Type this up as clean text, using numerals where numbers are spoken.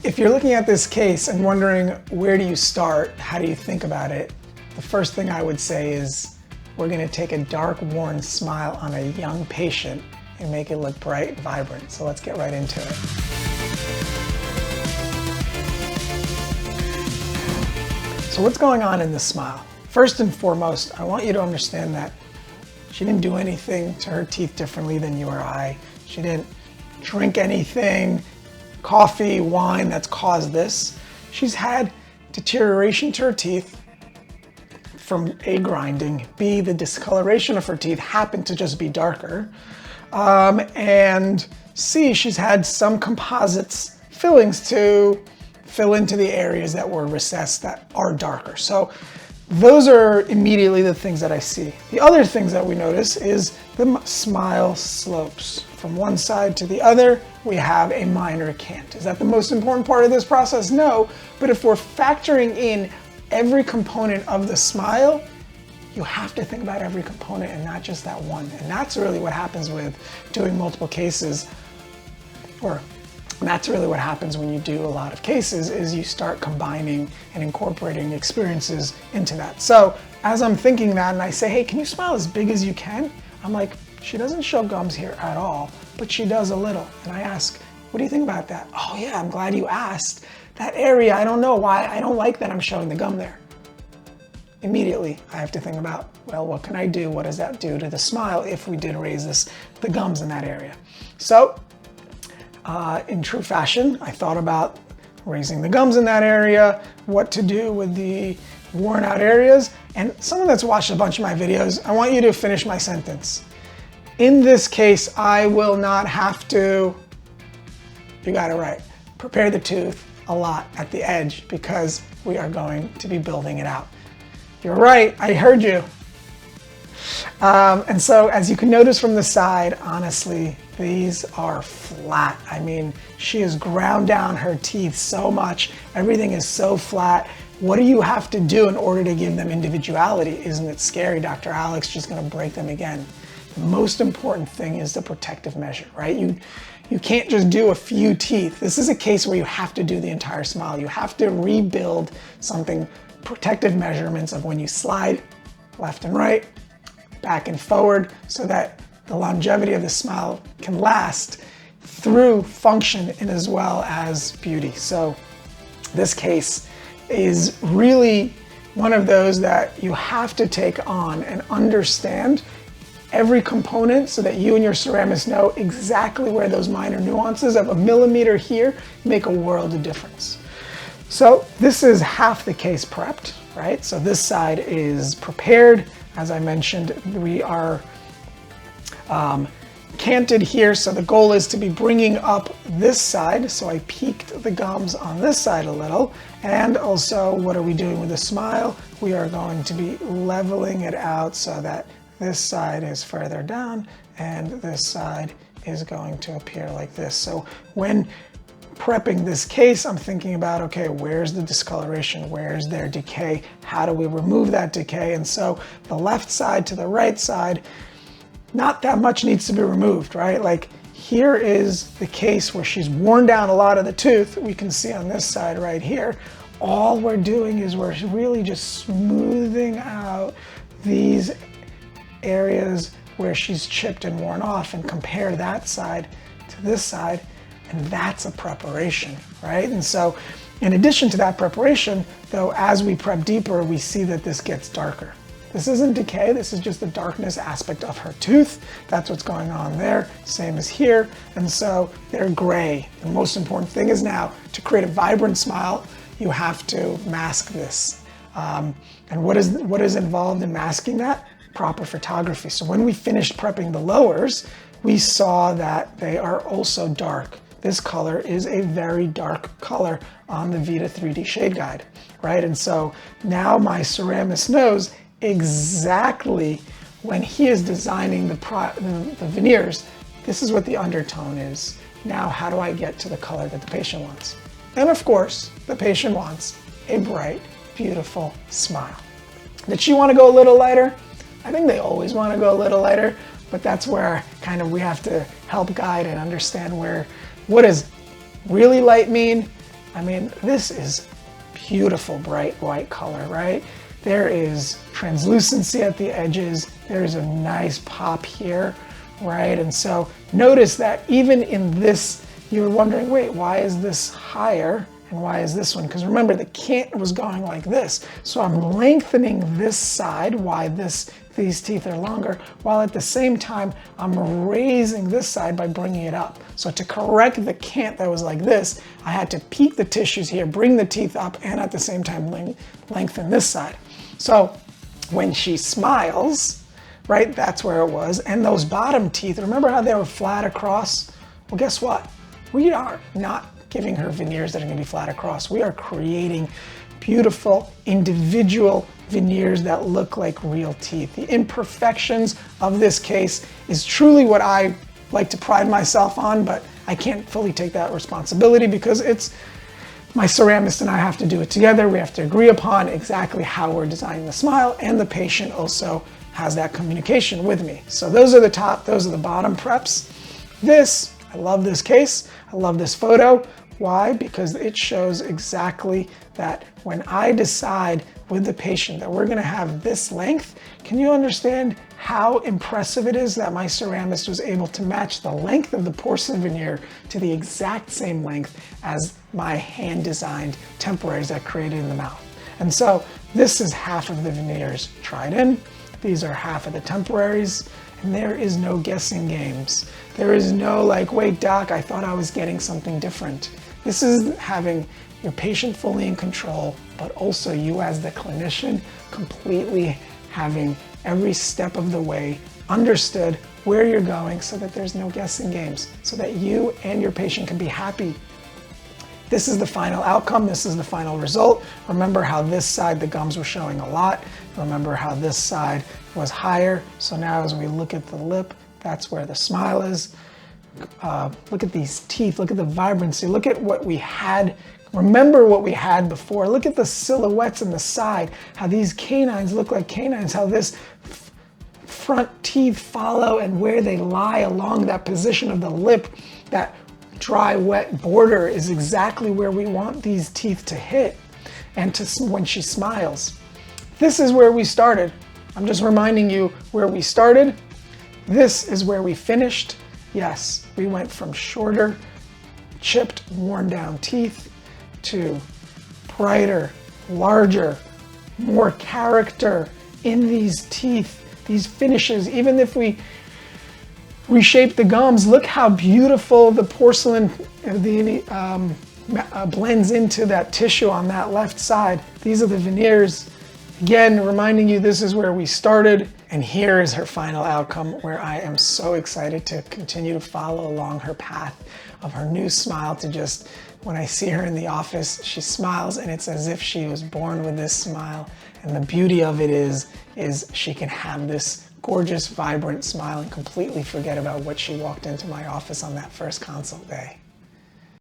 If you're looking at this case and wondering where do you start, how do you think about it, the first thing I would say is we're going to take a dark, worn smile on a young patient and make it look bright and vibrant. So let's get right into it. So what's going on in this smile? First and foremost, I want you to understand that she didn't do anything to her teeth differently than you or I. She didn't drink anything, coffee, wine, that's caused this. She's had deterioration to her teeth from A, grinding, B, the discoloration of her teeth happened to just be darker, and C, she's had some composites fillings to fill into the areas that were recessed that are darker. So those are immediately the things that I see. The other things that we notice is the smile slopes. From one side to the other, we have a minor cant. Is that the most important part of this process? No, but if we're factoring in every component of the smile, you have to think about every component and not just that one. And that's really what happens with doing multiple cases, or that's really what happens when you do a lot of cases, is you start combining and incorporating experiences into that. So as I'm thinking that and I say, hey, can you smile as big as you can? I'm like, she doesn't show gums here at all, but she does a little. And I ask, what do you think about that? Oh yeah, I'm glad you asked. That area, I don't know why, I don't like that I'm showing the gum there. Immediately, I have to think about, well, what can I do? What does that do to the smile if we did raise the gums in that area? So, in true fashion, I thought about raising the gums in that area, what to do with the worn out areas, and someone that's watched a bunch of my videos, I want you to finish my sentence. In this case, I will not have to, you got it right, prepare the tooth a lot at the edge because we are going to be building it out. You're right, I heard you. And so as you can notice from the side, honestly, these are flat. I mean, she has ground down her teeth so much. Everything is so flat. What do you have to do in order to give them individuality? Isn't it scary, Dr. Alex? She's gonna break them again. The most important thing is the protective measure, right? You can't just do a few teeth. This is a case where you have to do the entire smile. You have to rebuild something, protective measurements of when you slide left and right, back and forward, so that the longevity of the smile can last through function and as well as beauty. So this case is really one of those that you have to take on and understand every component so that you and your ceramist know exactly where those minor nuances of a millimeter here make a world of difference. So this is half the case prepped, right? So this side is prepared. As I mentioned, we are canted here, so the goal is to be bringing up this side. So I peaked the gums on this side a little. And also, what are we doing with the smile? We are going to be leveling it out so that this side is further down and this side is going to appear like this. So when prepping this case, I'm thinking about, okay, where's the discoloration? Where's their decay? How do we remove that decay? And so the left side to the right side, not that much needs to be removed, right? Like here is the case where she's worn down a lot of the tooth. We can see on this side right here, all we're doing is we're really just smoothing out these areas where she's chipped and worn off, and compare that side to this side, and that's a preparation, right? And so in addition to that preparation, though, as we prep deeper, we see that this gets darker. This isn't decay, this is just the darkness aspect of her tooth. That's what's going on there, same as here. And so they're gray. The most important thing is now to create a vibrant smile, you have to mask this. And what is involved in masking that? Proper photography. So when we finished prepping the lowers, we saw that they are also dark. This color is a very dark color on the Vita 3D Shade Guide, right? And so now my ceramist knows exactly when he is designing the veneers, this is what the undertone is. Now, how do I get to the color that the patient wants? And of course, the patient wants a bright, beautiful smile. Did she want to go a little lighter? I think they always want to go a little lighter, but that's where kind of we have to help guide and understand what does really light mean I mean, this is beautiful bright white color, right? There is translucency at the edges. There's a nice pop here, right? And so notice that even in this, you're wondering, wait, why is this higher and why is this one? Because remember, the cant was going like this. So I'm lengthening this side, why these teeth are longer, while at the same time, I'm raising this side by bringing it up. So to correct the cant that was like this, I had to peak the tissues here, bring the teeth up, and at the same time lengthen this side. So when she smiles, right, that's where it was. And those bottom teeth, remember how they were flat across? Well, guess what? We are not giving her veneers that are gonna be flat across. We are creating beautiful individual veneers that look like real teeth. The imperfections of this case is truly what I like to pride myself on, but I can't fully take that responsibility because it's my ceramist and I have to do it together. We have to agree upon exactly how we're designing the smile, and the patient also has that communication with me. So those are the top, those are the bottom preps. This, I love this case. I love this photo. Why? Because it shows exactly that when I decide with the patient that we're gonna have this length, can you understand how impressive it is that my ceramist was able to match the length of the porcelain veneer to the exact same length as my hand-designed temporaries that I created in the mouth. And so this is half of the veneers tried in. These are half of the temporaries. And there is no guessing games. There is no like, wait, doc, I thought I was getting something different. This is having your patient fully in control, but also you as the clinician completely having every step of the way understood where you're going so that there's no guessing games, so that you and your patient can be happy. This is the final outcome. This is the final result. Remember how this side, the gums were showing a lot. Remember how this side was higher. So now as we look at the lip, that's where the smile is. Look at these teeth, look at the vibrancy, look at what we had. Remember what we had before. Look at the silhouettes in the side, how these canines look like canines, how this front teeth follow and where they lie along that position of the lip, that dry, wet border is exactly where we want these teeth to hit and to when she smiles. This is where we started. I'm just reminding you where we started. This is where we finished. Yes, we went from shorter, chipped, worn down teeth to brighter, larger, more character in these teeth, these finishes. Even if we reshape the gums, look how beautiful the porcelain blends into that tissue on that left side. These are the veneers. Again, reminding you this is where we started, and here is her final outcome, where I am so excited to continue to follow along her path of her new smile. To just, when I see her in the office, she smiles and it's as if she was born with this smile. And the beauty of it is she can have this gorgeous, vibrant smile and completely forget about what she walked into my office on that first consult day.